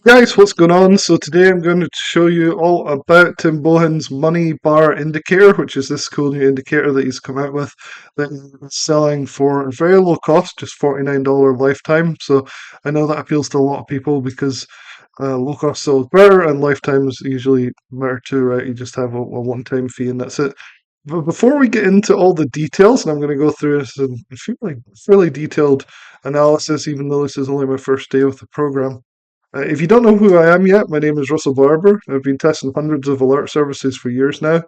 Guys, what's going on? So today I'm going to show you all about Tim Bohen's money bar indicator, which is this cool new indicator that he's come out with that is selling for a very low cost, just $49 lifetime. So I know that appeals to a lot of people because low cost sells better and lifetime is usually better too, right? You just have a one-time fee and that's it. But before we get into all the details, and I'm going to go through this in fairly detailed analysis, even though this is only my first day with the program. If you don't know who I am yet, my name is Russell Barber. I've been testing hundreds of alert services for years now.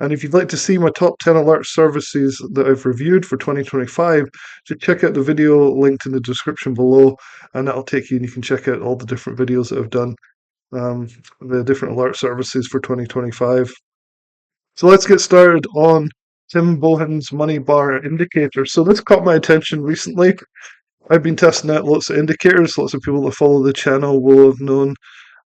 And if you'd like to see my top 10 alert services that I've reviewed for 2025, just check out the video linked in the description below, and that'll take you and you can check out all the different videos that I've done, the different alert services for 2025. So let's get started on Tim Bohen's money bar indicator. So this caught my attention recently. I've been testing out lots of indicators. Lots of people that follow the channel will have known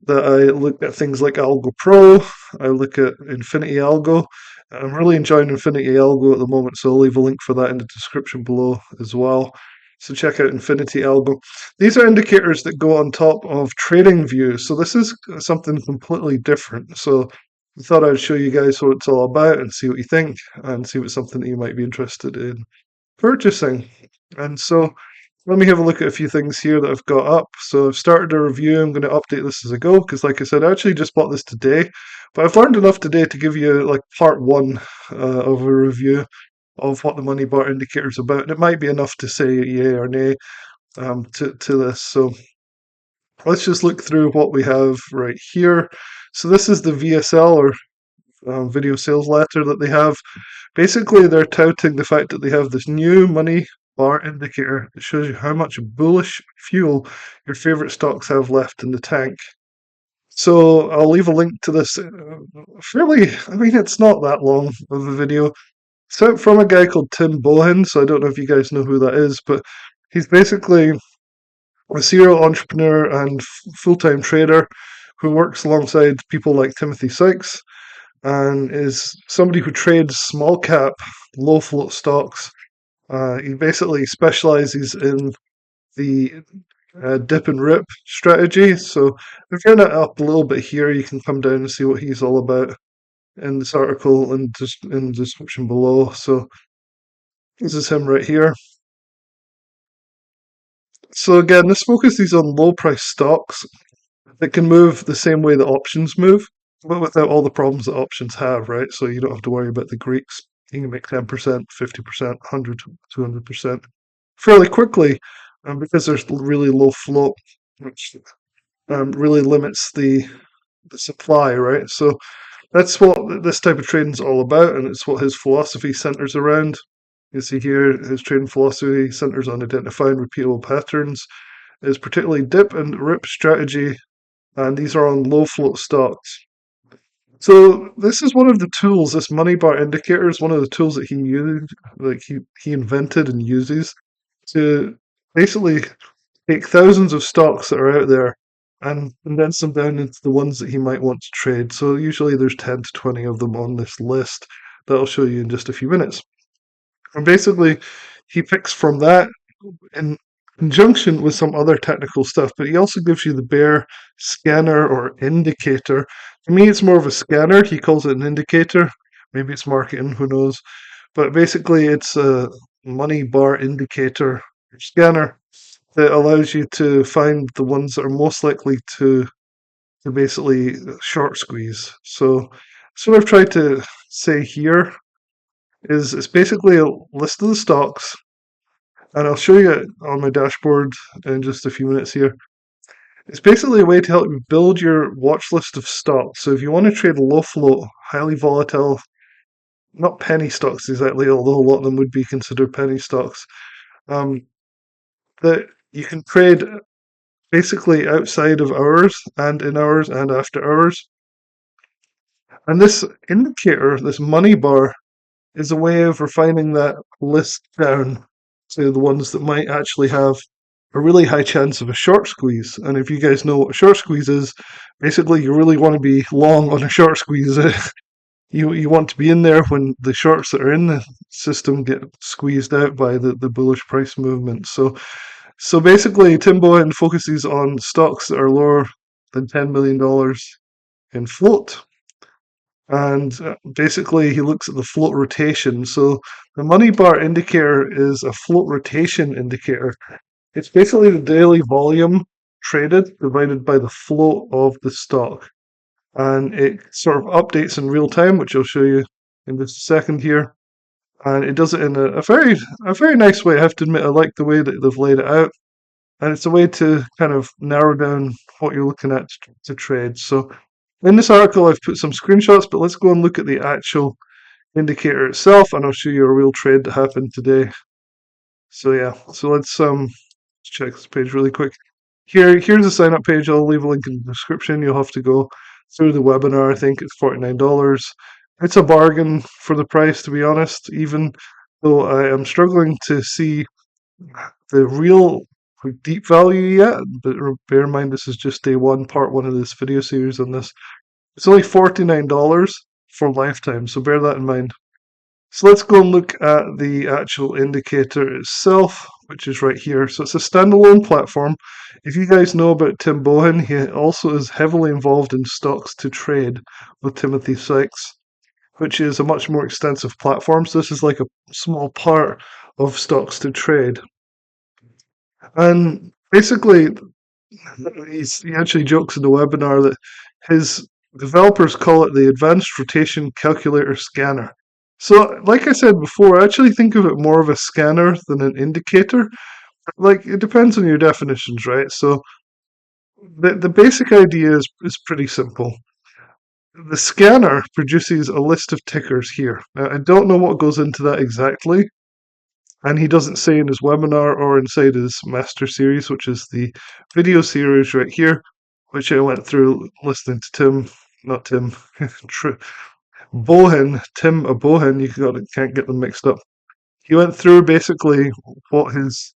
that I look at things like Algo Pro. I look at Infinity Algo. I'm really enjoying Infinity Algo at the moment, so I'll leave a link for that in the description below as well. So check out Infinity Algo. These are indicators that go on top of trading views. So this is something completely different. So I thought I'd show you guys what it's all about and see what you think and see if it's something that you might be interested in purchasing. And so let me have a look at a few things here that I've got up. So I've started a review. I'm going to update this as I go because, like I said, I actually just bought this today. But I've learned enough today to give you like part one of a review of what the money bar indicator is about. And it might be enough to say yay or nay to this. So let's just look through what we have right here. So this is the VSL or video sales letter that they have. Basically, they're touting the fact that they have this new money bar indicator that shows you how much bullish fuel your favorite stocks have left in the tank. So I'll leave a link to this it's not that long of a video. It's out from a guy called Tim Bohen, so I don't know if you guys know who that is, but he's basically a serial entrepreneur and full-time trader who works alongside people like Timothy Sykes and is somebody who trades small cap, low float stocks. He basically specializes in the dip and rip strategy. So if you're not up a little bit here, you can come down and see what he's all about in this article and just in the description below. So this is him right here. So again, this focuses on low price stocks that can move the same way that options move, but without all the problems that options have, right? So you don't have to worry about the Greeks. You can make 10%, 50%, 100, 200% fairly quickly because there's really low float, which really limits the supply, right? So that's what this type of trading is all about, and it's what his philosophy centers around. You see here, his trading philosophy centers on identifying repeatable patterns. Is particularly dip and rip strategy, and these are on low float stocks. So this is one of the tools. This money bar indicator is one of the tools that he used, like he invented and uses to basically take thousands of stocks that are out there and condense them down into the ones that he might want to trade. So usually there's 10 to 20 of them on this list that I'll show you in just a few minutes. And basically, he picks from that in conjunction with some other technical stuff, but he also gives you the bare scanner or indicator. To me, it's more of a scanner. He calls it an indicator. Maybe it's marketing, who knows. But basically, it's a money bar indicator scanner that allows you to find the ones that are most likely to basically short squeeze. So that's what I've tried to say here is it's basically a list of the stocks, and I'll show you it on my dashboard in just a few minutes here. It's basically a way to help you build your watch list of stocks. So if you want to trade low float, highly volatile, not penny stocks exactly, although a lot of them would be considered penny stocks, that you can trade basically outside of hours and in hours and after hours. And this indicator, this money bar, is a way of refining that list down to the ones that might actually have a really high chance of a short squeeze. And if you guys know what a short squeeze is, basically you really want to be long on a short squeeze. You want to be in there when the shorts that are in the system get squeezed out by the bullish price movement. So basically, Tim Bohen focuses on stocks that are lower than $10 million in float. And basically, he looks at the float rotation. So the money bar indicator is a float rotation indicator. It's basically the daily volume traded divided by the float of the stock. And it sort of updates in real time, which I'll show you in just a second here. And it does it in a very nice way. I have to admit, I like the way that they've laid it out. And it's a way to kind of narrow down what you're looking at to trade. So in this article, I've put some screenshots, but let's go and look at the actual indicator itself, and I'll show you a real trade that happened today. So yeah, so let's check this page really quick. Here's the sign up page. I'll leave a link in the description. You'll have to go through the webinar. I think it's $49. It's a bargain for the price, to be honest, even though I am struggling to see the real deep value yet. But bear in mind, this is just day one, part one of this video series on this. It's only $49 for lifetime, so bear that in mind. So let's go and look at the actual indicator itself, which is right here. So it's a standalone platform. If you guys know about Tim Bohen, he also is heavily involved in stocks to trade with Timothy Sykes, which is a much more extensive platform. So this is like a small part of stocks to trade. And basically, he actually jokes in the webinar that his developers call it the Advanced Rotation Calculator Scanner. So, like I said before, I actually think of it more of a scanner than an indicator. Like, it depends on your definitions, right? So, the basic idea is pretty simple. The scanner produces a list of tickers here. Now, I don't know what goes into that exactly, and he doesn't say in his webinar or inside his master series, which is the video series right here, which I went through listening to Bohen, Tim or Bohen, can't get them mixed up. He went through basically what his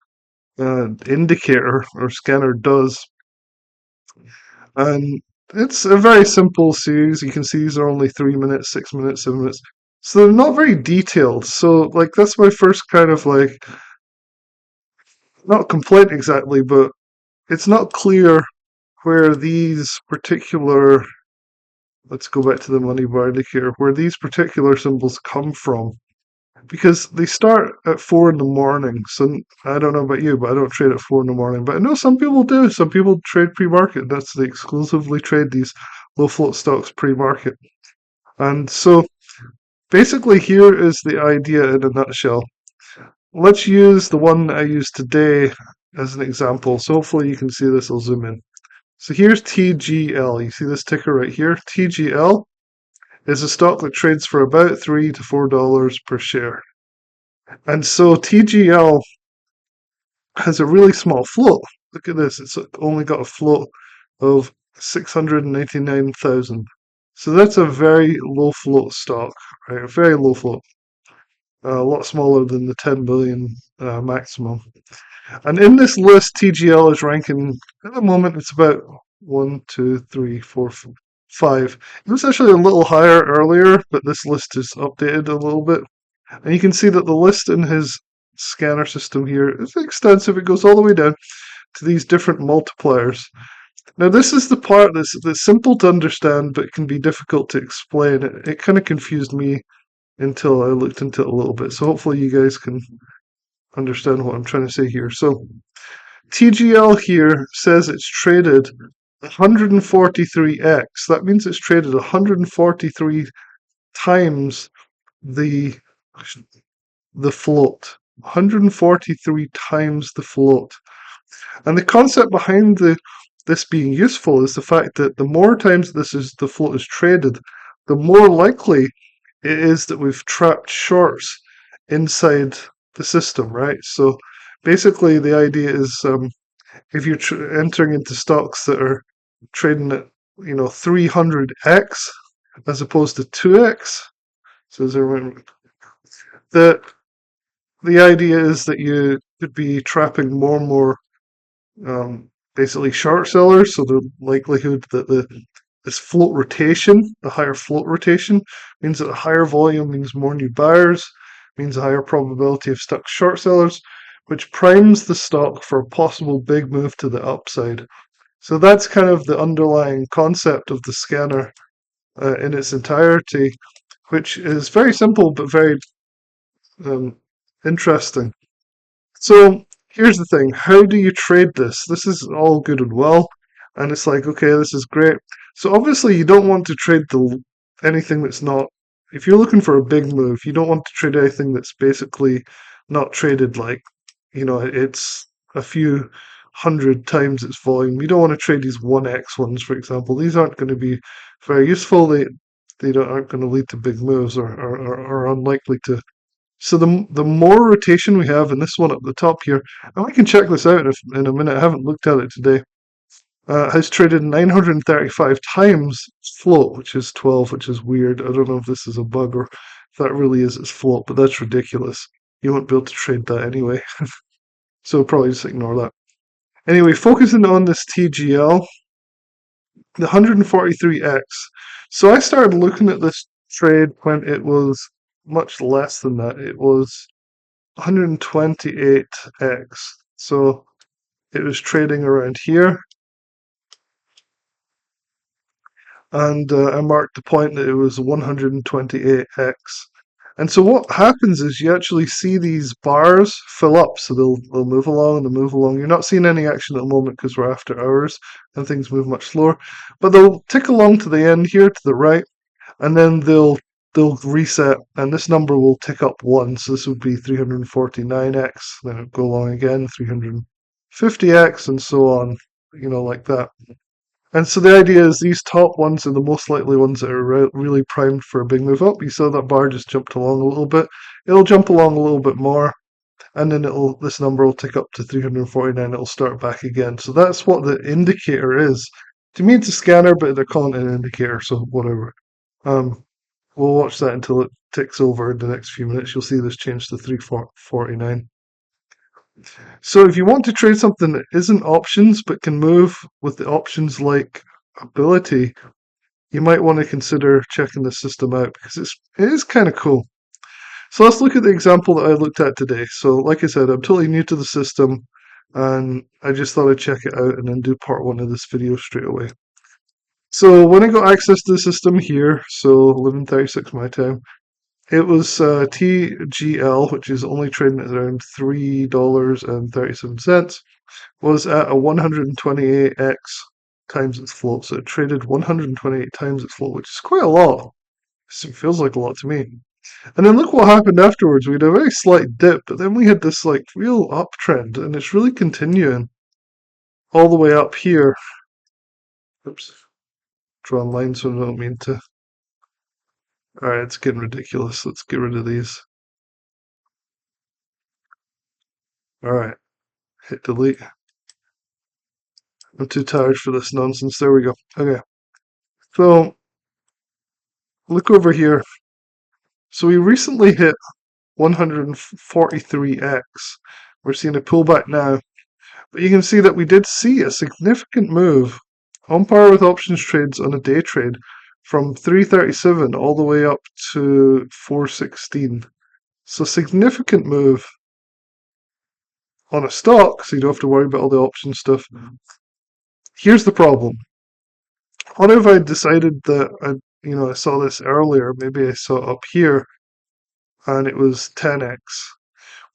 indicator or scanner does, and it's a very simple series. You can see these are only 3 minutes, 6 minutes, 7 minutes. So they're not very detailed. So like that's my first kind of like not complaint exactly, but it's not clear where these particular, let's go back to the money bar indicator, where these particular symbols come from. Because they start at 4 in the morning. So I don't know about you, but I don't trade at 4 in the morning. But I know some people do. Some people trade pre-market. They exclusively trade these low float stocks pre-market. And so basically here is the idea in a nutshell. Let's use the one I used today as an example. So hopefully you can see this. I'll zoom in. So here's TGL. You see this ticker right here? TGL is a stock that trades for about $3 to $4 per share. And so TGL has a really small float. Look at this. It's only got a float of 699,000. So that's a very low float stock, right? A very low float. A lot smaller than the 10 billion maximum. And in this list, TGL is ranking, at the moment, it's about 1, 2, 3, 4, 5. It was actually a little higher earlier, but this list is updated a little bit. And you can see that the list in his scanner system here is extensive. It goes all the way down to these different multipliers. Now, this is the part that's simple to understand, but can be difficult to explain. It kind of confused me until I looked into it a little bit. So hopefully you guys can understand what I'm trying to say here. So TGL here says it's traded 143x. That means it's traded 143 times the float. 143 times the float. And the concept behind this being useful is the fact that the more times the float is traded, the more likely it is that we've trapped shorts inside the system, right? So basically the idea is if you're entering into stocks that are trading at 300x as opposed to 2x, so the idea is that you could be trapping more and more basically short sellers. So the likelihood that this float rotation, the higher float rotation, means that a higher volume means more new buyers, means a higher probability of stuck short sellers, which primes the stock for a possible big move to the upside. So that's kind of the underlying concept of the scanner in its entirety, which is very simple but very um, interesting. So here's the thing: how do you trade this? This is all good and well, and it's like, okay, this is great. So obviously, you don't want to trade anything that's not. If you're looking for a big move, you don't want to trade anything that's basically not traded. Like, it's a few hundred times its volume. You don't want to trade these 1x ones, for example. These aren't going to be very useful. Aren't going to lead to big moves, or are unlikely to. So the more rotation we have in this one at the top here, and we can check this out in a minute. I haven't looked at it today. Has traded 935 times its float, which is 12, which is weird. I don't know if this is a bug or if that really is its float, but that's ridiculous. You won't be able to trade that anyway, so probably just ignore that. Anyway, focusing on this TGL, the 143x. So I started looking at this trade when it was much less than that. It was 128x. So it was trading around here, and I marked the point that it was 128x. And so what happens is you actually see these bars fill up, so they'll move along and they'll move along. You're not seeing any action at the moment because we're after hours and things move much slower, but they'll tick along to the end here to the right, and then they'll reset, and this number will tick up one. So this would be 349x. Then it'll go along again, 350x, and so on. Like that. And so the idea is these top ones are the most likely ones that are really primed for a big move up. You saw that bar just jumped along a little bit. It'll jump along a little bit more, and then this number will tick up to 349. It'll start back again. So that's what the indicator is. To me, it's a scanner, but they're calling it an indicator, so whatever. Um, we'll watch that until it ticks over in the next few minutes. You'll see this change to 349. So if you want to trade something that isn't options but can move with the options like ability, you might want to consider checking the system out because it is kind of cool. So let's look at the example that I looked at today. So like I said, I'm totally new to the system and I just thought I'd check it out and then do part one of this video straight away. So when I got access to the system here, so 11:36 my time, it was TGL, which is only trading at around $3.37, was at a 128x times its float. So it traded 128 times its float, which is quite a lot. It feels like a lot to me. And then look what happened afterwards. We had a very slight dip, but then we had this like real uptrend, and it's really continuing all the way up here. Oops, drawn lines so I don't mean to. Alright, it's getting ridiculous. Let's get rid of these. Alright, hit delete. I'm too tired for this nonsense. There we go. Okay. So look over here. So we recently hit 143x. We're seeing a pullback now. But you can see that we did see a significant move on par with options trades on a day trade from 337 all the way up to 416. So significant move on a stock, so you don't have to worry about all the option stuff. Here's the problem. What if I decided that I saw this earlier, maybe I saw it up here, and it was 10x.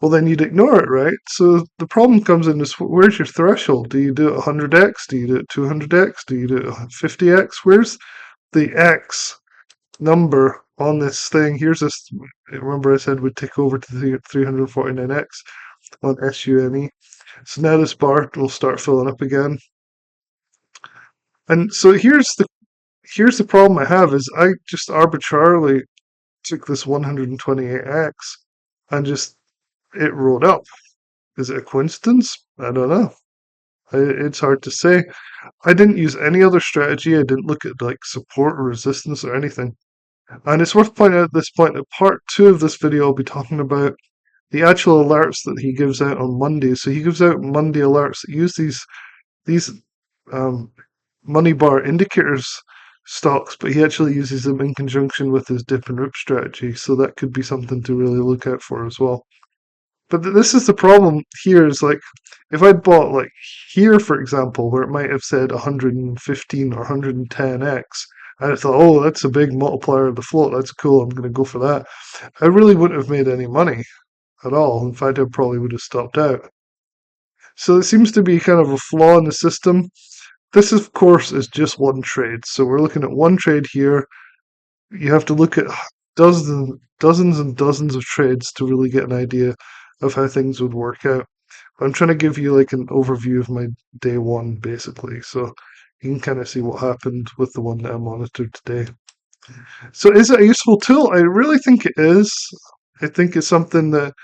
Well, then you'd ignore it, right? So the problem comes in is where's your threshold? Do you do it 100x? Do you do it 200x? Do you do it 50x? Where's the x number on this thing? Here's this. Remember, I said we'd tick over to the 349x on SUME. So now this bar will start filling up again. And so here's the problem I have is I just arbitrarily took this 128x and just it rolled up. Is it a coincidence? I don't know. It's hard to say. I didn't use any other strategy. I didn't look at like support or resistance or anything. And it's worth pointing out at this point that part two of this video I'll be talking about the actual alerts that he gives out on Monday. So he gives out Monday alerts that use these money bar indicators stocks, but he actually uses them in conjunction with his dip and rip strategy. So that could be something to really look out for as well. But this is the problem here is like if I'd bought like here, for example, where it might have said 115 or 110x, and I thought, oh, that's a big multiplier of the float. That's cool. I'm going to go for that. I really wouldn't have made any money at all. In fact, I probably would have stopped out. So it seems to be kind of a flaw in the system. This, of course, is just one trade. So we're looking at one trade here. You have to look at dozens and dozens of trades to really get an idea of how things would work out. I'm trying to give you like an overview of my day one, basically, so you can kind of see what happened with the one that I monitored today. So, is it a useful tool? I really think it is. I think it's something that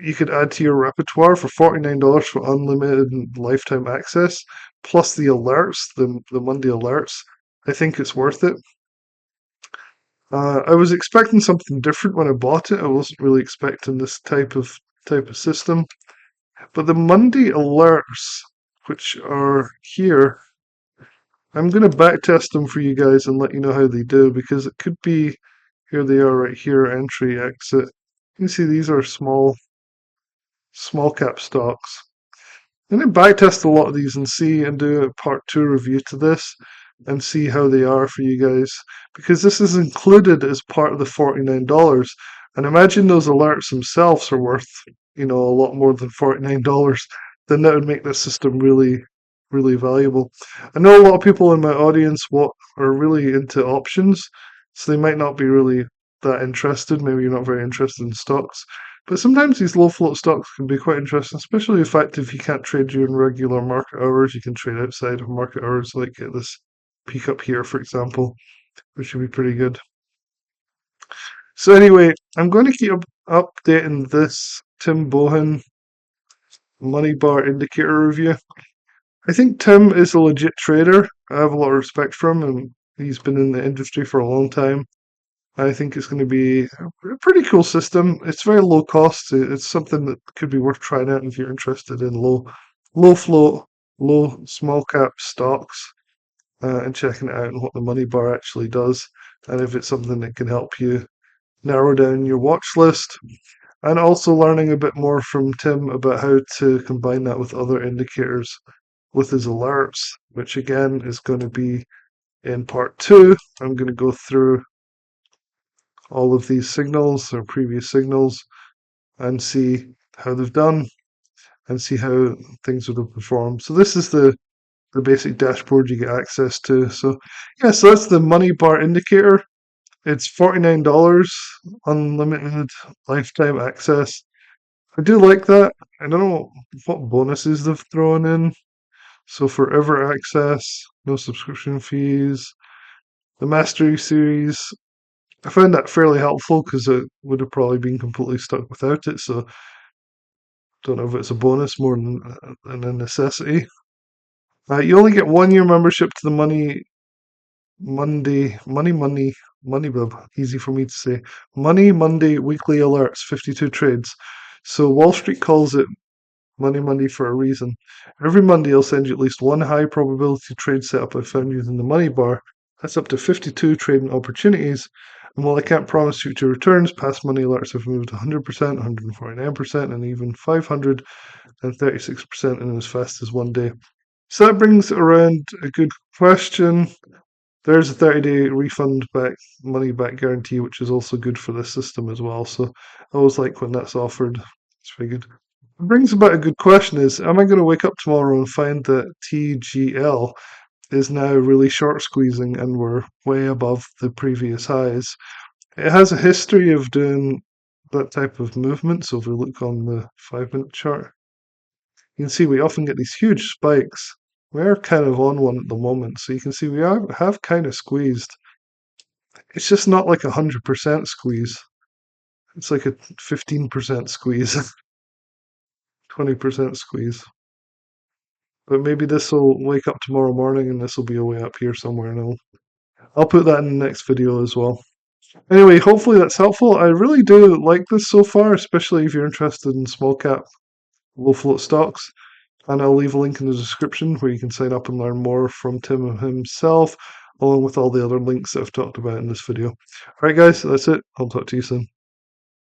you could add to your repertoire for $49 for unlimited and lifetime access, plus the alerts, the Monday alerts. I think it's worth it. I was expecting something different when I bought it. I wasn't really expecting this type of system. But the Monday alerts, which are here, I'm going to backtest them for you guys and let you know how they do because it could be, here they are right here, entry, exit. You can see these are small cap stocks. I'm going to backtest a lot of these and see and do a part two review to this and see how they are for you guys because this is included as part of the $49. And imagine those alerts themselves are worth, a lot more than $49. Then that would make this system really, really valuable. I know a lot of people in my audience what are really into options, so they might not be really that interested. Maybe you're not very interested in stocks. But sometimes these low float stocks can be quite interesting, especially the fact if you can't trade during regular market hours, you can trade outside of market hours, like get this peak up here, for example, which would be pretty good. So anyway, I'm going to keep updating this Tim Bohen money bar indicator review. I think Tim is a legit trader. I have a lot of respect for him, and he's been in the industry for a long time. I think it's going to be a pretty cool system. It's very low cost. It's something that could be worth trying out if you're interested in low float, low small cap stocks, and checking it out and what the money bar actually does, and if it's something that can help you narrow down your watch list, and also learning a bit more from Tim about how to combine that with other indicators with his alerts, which again is going to be in part two. I'm going to go through all of these signals or previous signals and see how they've done and see how things would have performed. So this is the basic dashboard you get access to. So yeah, so that's the money bar indicator. It's $49, unlimited lifetime access. I do like that. I don't know what bonuses they've thrown in. So forever access, no subscription fees. The Mastery series, I found that fairly helpful because it would have probably been completely stuck without it. So don't know if it's a bonus more than a necessity. You only get 1 year membership to the Money Bub. Easy for me to say. Money Monday weekly alerts, 52 trades. So Wall Street calls it Money for a reason. Every Monday I'll send you at least one high probability trade setup I found using the money bar. That's up to 52 trading opportunities. And while I can't promise future returns, past money alerts have moved 100%, 149%, and even 536% in as fast as 1 day. So that brings around a good question. There's a 30-day refund back, money back guarantee, which is also good for this system as well. So I always like when that's offered. It's very good. It brings about a good question is, am I going to wake up tomorrow and find that TGL is now really short squeezing and we're way above the previous highs? It has a history of doing that type of movement. So if we look on the 5-minute chart, you can see we often get these huge spikes. We're kind of on one at the moment. So you can see we have kind of squeezed. It's just not like 100% squeeze. It's like a 15% squeeze, 20% squeeze. But maybe this will wake up tomorrow morning and this will be way up here somewhere, and I'll put that in the next video as well. Anyway, hopefully that's helpful. I really do like this so far, especially if you're interested in small cap, low float stocks. And I'll leave a link in the description where you can sign up and learn more from Tim himself, along with all the other links that I've talked about in this video. Alright guys, that's it. I'll talk to you soon.